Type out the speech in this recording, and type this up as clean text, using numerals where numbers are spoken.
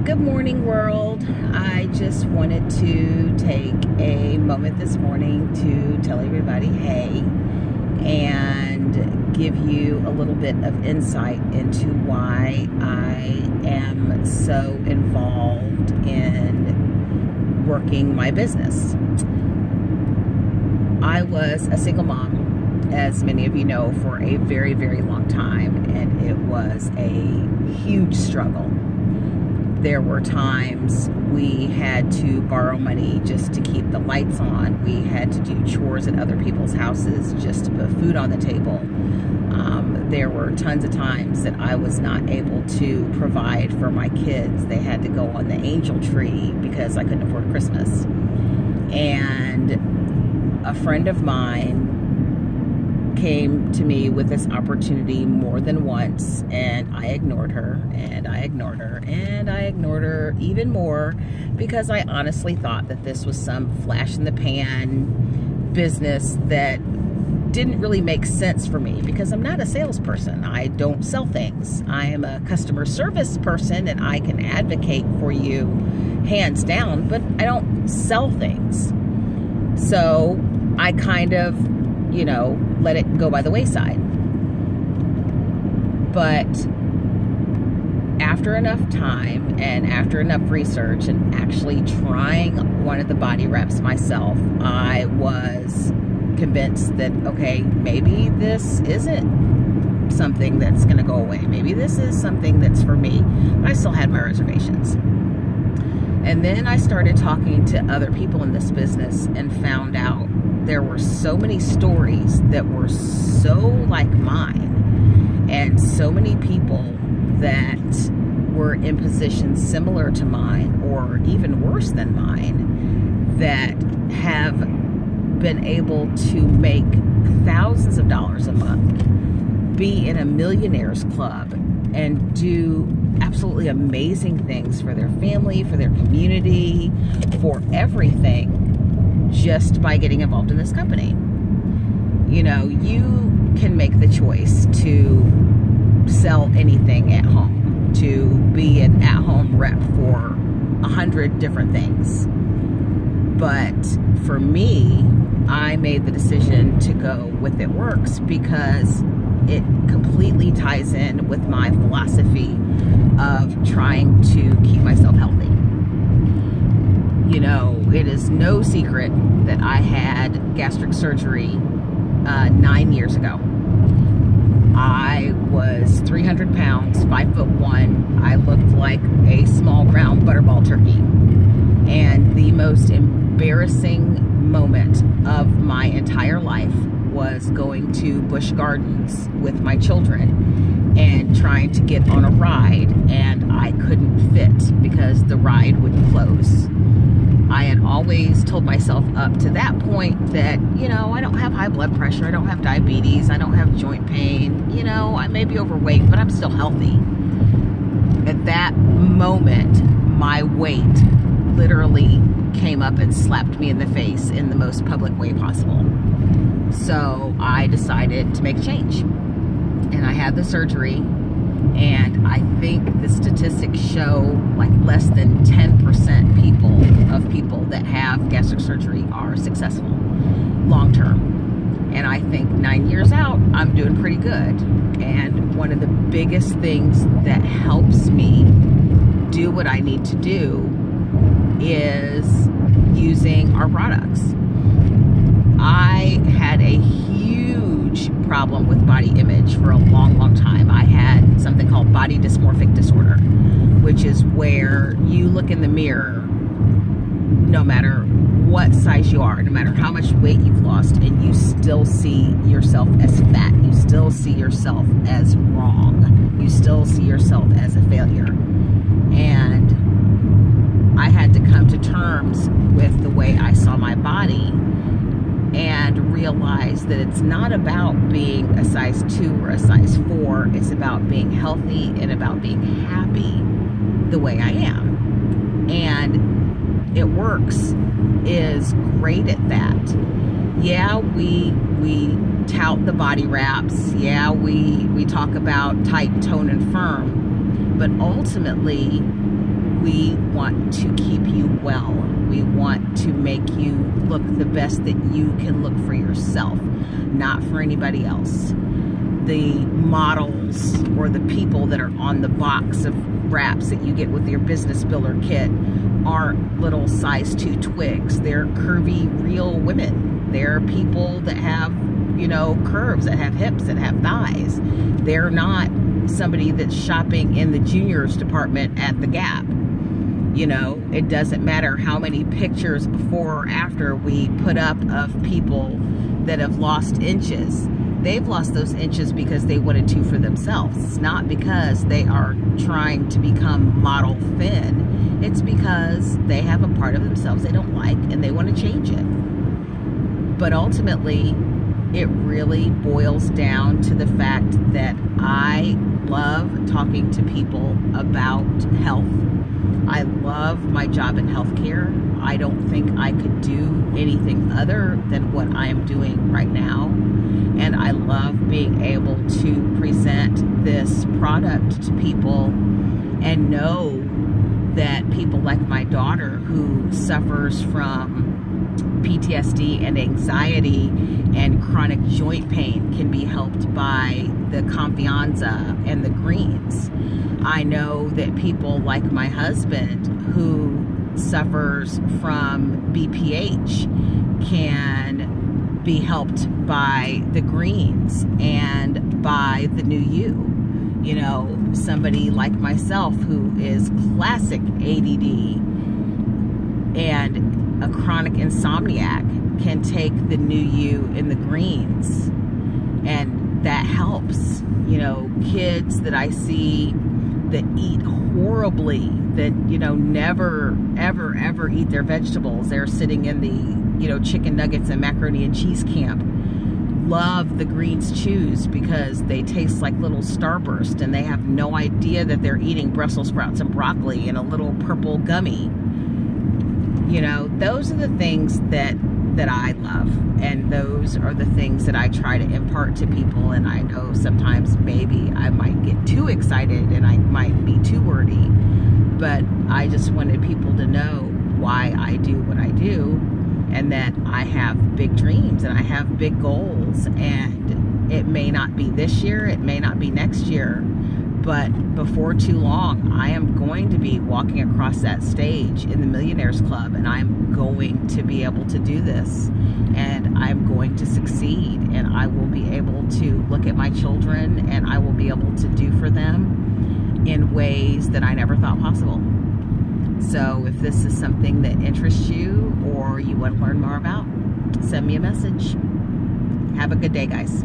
Good morning, world. I just wanted to take a moment this morning to tell everybody hey, and give you a little bit of insight into why I am so involved in working my business. I was a single mom, as many of you know, for a very, very long time, and it was a huge struggle. There were times we had to borrow money just to keep the lights on. We had to do chores at other people's houses just to put food on the table. There were tons of times that I was not able to provide for my kids. They had to go on the angel tree because I couldn't afford Christmas. And a friend of mine came to me with this opportunity more than once, and I ignored her, and I ignored her, and I ignored her even more because I honestly thought that this was some flash in the pan business that didn't really make sense for me because I'm not a salesperson. I don't sell things. I am a customer service person, and I can advocate for you hands down, but I don't sell things. So I kind of, you know, let it go by the wayside. But after enough time and after enough research and actually trying one of the body reps myself, I was convinced that, okay, maybe this isn't something that's going to go away. Maybe this is something that's for me. But I still had my reservations. And then I started talking to other people in this business and found out there were so many stories that were so like mine, and so many people that were in positions similar to mine or even worse than mine that have been able to make thousands of dollars a month, be in a millionaires club, and do absolutely amazing things for their family, for their community, for everything, just by getting involved in this company. You know, you can make the choice to sell anything at home, to be an at-home rep for 100 different things. But for me, I made the decision to go with It Works because it completely ties in with my philosophy of trying to keep myself healthy. You know, it is no secret that I had gastric surgery 9 years ago. I was 300 pounds, 5'1". I looked like a small brown butterball turkey. And the most embarrassing moment of my entire life was going to Busch Gardens with my children and trying to get on a ride, and I couldn't fit because the ride wouldn't close. I had always told myself up to that point that, you know, I don't have high blood pressure, I don't have diabetes, I don't have joint pain, you know, I may be overweight, but I'm still healthy. At that moment, my weight literally came up and slapped me in the face in the most public way possible. So I decided to make a change. And I had the surgery, and I think the statistics show like less than 10% of people that have gastric surgery are successful long term. And I think 9 years out, I'm doing pretty good. And one of the biggest things that helps me do what I need to do is using our products. I had a huge problem with body image for a long, long time. I had something called body dysmorphic disorder, which is where you look in the mirror, no matter what size you are, no matter how much weight you've lost, and you still see yourself as fat. You still see yourself as wrong. You still see yourself as a failure. And I had to come to terms with the way I saw my body and realize that it's not about being a size 2 or a size 4. It's about being healthy and about being happy the way I am. And It Works is great at that. Yeah, we tout the body wraps. Yeah, we talk about tight, tone, and firm. But ultimately, We want to keep you well. We want to make you look the best that you can look for yourself, not for anybody else. The models or the people that are on the box of wraps that you get with your business builder kit aren't little size 2 twigs. They're curvy, real women. They're people that have, you know, curves, that have hips, that have thighs. They're not somebody that's shopping in the juniors department at the Gap. You know, it doesn't matter how many pictures before or after we put up of people that have lost inches. They've lost those inches because they wanted to for themselves. It's not because they are trying to become model thin. It's because they have a part of themselves they don't like and they want to change it. But ultimately, it really boils down to the fact that I love talking to people about health. I love my job in healthcare. I don't think I could do anything other than what I am doing right now. And I love being able to present this product to people and know that people like my daughter, who suffers from PTSD and anxiety and chronic joint pain, can be helped by the Confianza and the greens. I know that people like my husband, who suffers from BPH, can be helped by the greens and by the New You. You know, somebody like myself who is classic ADD and a chronic insomniac can take the New You and the greens, and that helps. You know, kids that I see that eat horribly, that, you know, never, ever, ever eat their vegetables. They're sitting in the, you know, chicken nuggets and macaroni and cheese camp. Love the greens chews because they taste like little Starburst, and they have no idea that they're eating Brussels sprouts and broccoli and a little purple gummy. You know, those are the things that I love, and those are the things that I try to impart to people. And I know sometimes maybe I might get too excited and I might be too wordy, but I just wanted people to know why I do what I do, and that I have big dreams and I have big goals, and it may not be this year, it may not be next year, but before too long, I am going to be walking across that stage in the Millionaires Club, and I'm going to be able to do this, and I'm going to succeed, and I will be able to look at my children, and I will be able to do for them in ways that I never thought possible. So if this is something that interests you or you want to learn more about, send me a message. Have a good day, guys.